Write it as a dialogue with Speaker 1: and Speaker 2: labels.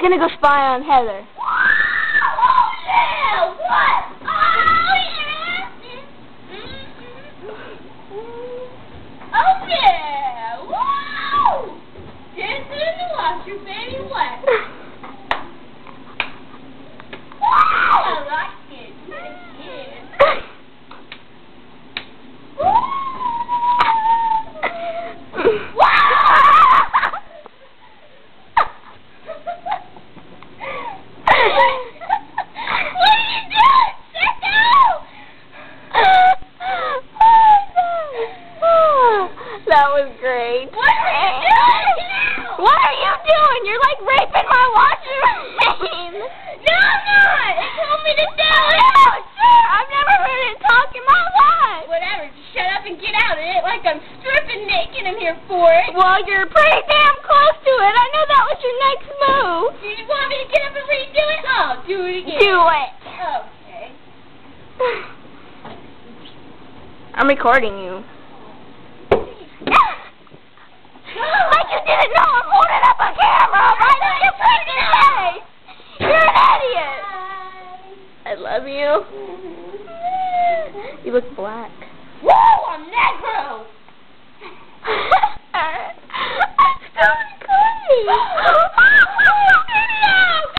Speaker 1: Gonna go spy on Heather.
Speaker 2: Oh yeah! What? Oh yeah! Oh yeah! Woo! Dancing in the washer, baby, what? Wow! I like it. Yeah.
Speaker 1: That was great.
Speaker 2: What are you doing?
Speaker 1: What are you doing? You're like raping my washing machine.
Speaker 2: No, I'm not. They told me to do it.
Speaker 1: Oh, sure. I've never heard it talk in my life.
Speaker 2: Whatever. Just shut up and get out. It ain't like I'm stripping naked in here for it.
Speaker 1: Well, you're pretty damn close to it. I know that was your next move.
Speaker 2: Do you want me to get up and redo it? Oh, do it again.
Speaker 1: Do it.
Speaker 2: Okay.
Speaker 1: I'm recording you. Like you didn't know I'm holding up a camera right in your freaking face! You're an idiot! I love you. You look black.